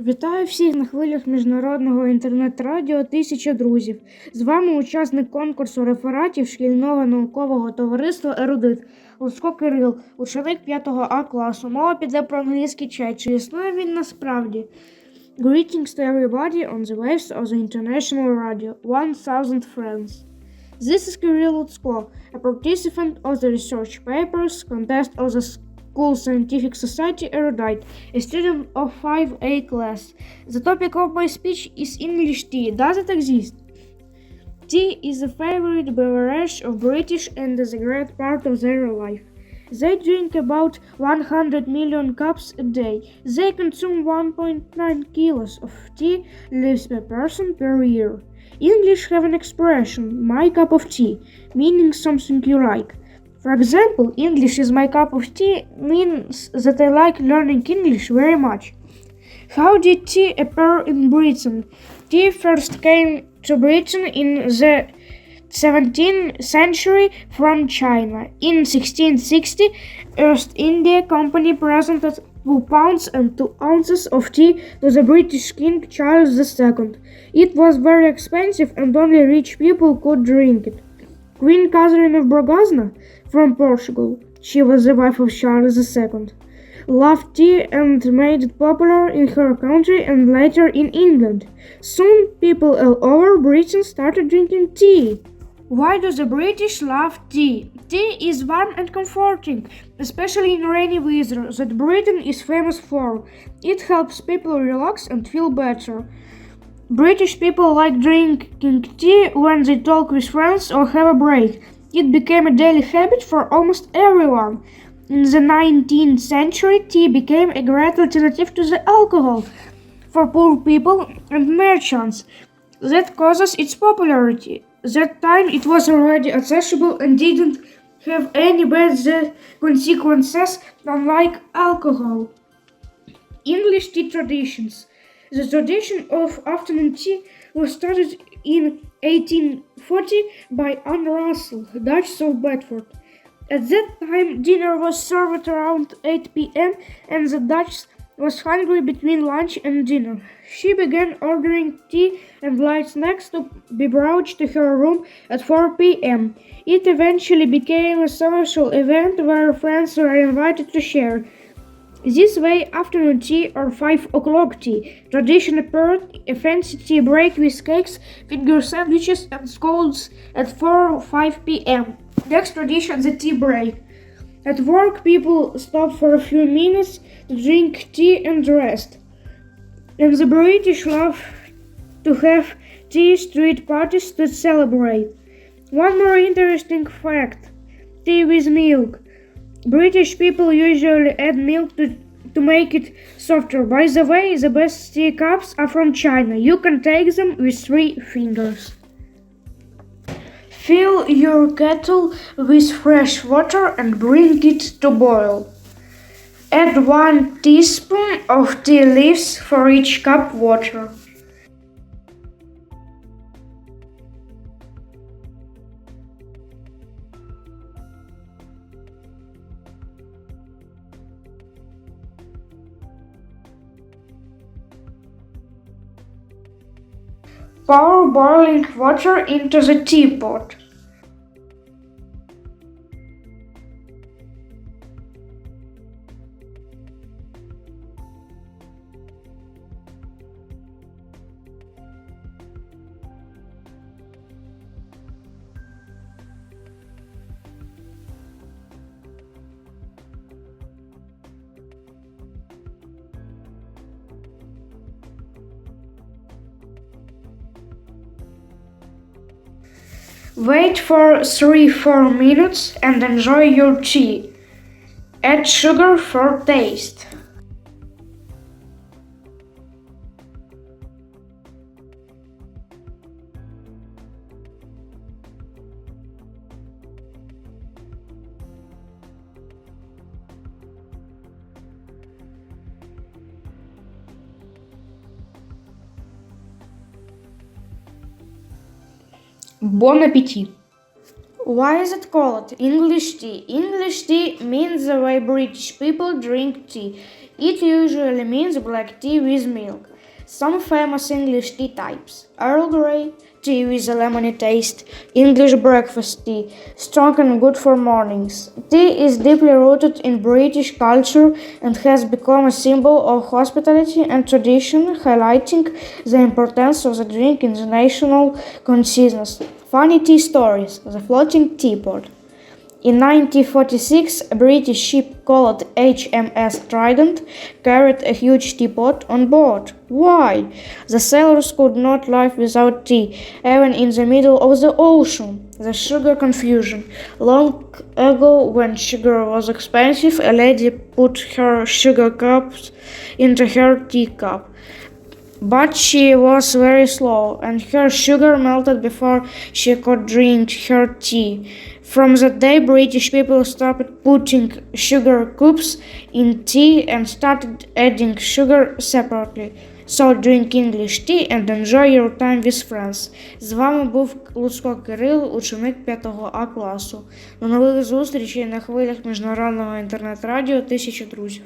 Вітаю всіх на хвилях міжнародного інтернет-радіо «1000 друзів». З вами учасник конкурсу рефератів шкільного наукового товариства «Ерудит» Луцко Кирил, ученик 5 А класу. Мова піде про англійський чай. Чи існує він насправді? Greetings to everybody on the waves of the international radio. 1000 friends. This is Kirill Lutsko, a participant of the research papers contest of the School Scientific Society Erudite, a student of 5A class. The topic of my speech is English tea. Does it exist? Tea is a favorite beverage of British and is a great part of their life. They drink about 100 million cups a day. They consume 1.9 kilos of tea leaves per person per year. English have an expression, my cup of tea, meaning something you like. For example, English is my cup of tea means that I like learning English very much. How did tea appear in Britain? Tea first came to Britain in the 17th century from China. In 1660, East India Company presented 2 pounds and 2 ounces of tea to the British King Charles II. It was very expensive and only rich people could drink it. Queen Catherine of Braganza from Portugal, she was the wife of Charles II, loved tea and made it popular in her country and later in England. Soon people all over Britain started drinking tea. Why do the British love tea? Tea is warm and comforting, especially in rainy weather that Britain is famous for. It helps people relax and feel better. British people like drinking tea when they talk with friends or have a break. It became a daily habit for almost everyone. In the 19th century, tea became a great alternative to the alcohol for poor people and merchants. That causes its popularity. That time it was already accessible and didn't have any bad consequences, unlike alcohol. English tea traditions. The tradition of afternoon tea was started in 1840 by Anne Russell, Duchess of Bedford. At that time, dinner was served around 8 p.m. and the Duchess was hungry between lunch and dinner. She began ordering tea and light snacks to be brought to her room at 4 p.m. It eventually became a social event where friends were invited to share. This way, afternoon tea or 5 o'clock tea tradition appeared, a fancy tea break with cakes, finger sandwiches and scones at 4 or 5 p.m. Next tradition, the tea break. At work, people stop for a few minutes to drink tea and rest. And the British love to have tea street parties to celebrate. One more interesting fact, tea with milk. British people usually add milk to make it softer. By the way, the best tea cups are from China. You can take them with 3 fingers. Fill your kettle with fresh water and bring it to boil. Add 1 teaspoon of tea leaves for each cup water. Pour boiling water into the teapot. Wait for 3-4 minutes and enjoy your tea. Add sugar for taste. Bon appetit! Why is it called English tea? English tea means the way British people drink tea. It usually means black tea with milk. Some famous English tea types: Earl Grey, tea with a lemony taste, English breakfast tea, strong and good for mornings. Tea is deeply rooted in British culture and has become a symbol of hospitality and tradition, highlighting the importance of the drink in the national consciousness. Funny tea stories: the floating teapot. In 1946, a British ship called HMS Trident carried a huge teapot on board. Why? The sailors could not live without tea, even in the middle of the ocean. The sugar confusion. Long ago, when sugar was expensive, a lady put her sugar cups into her teacup. But she was very slow, and her sugar melted before she could drink her tea. From that day, British people stopped putting sugar cubes in tea and started adding sugar separately. So drink English tea and enjoy your time with friends. З вами був Луцко Кирило, ученик 5 А класу. До нових зустрічей на хвилях міжнародного інтернет-радіо «1000 друзів».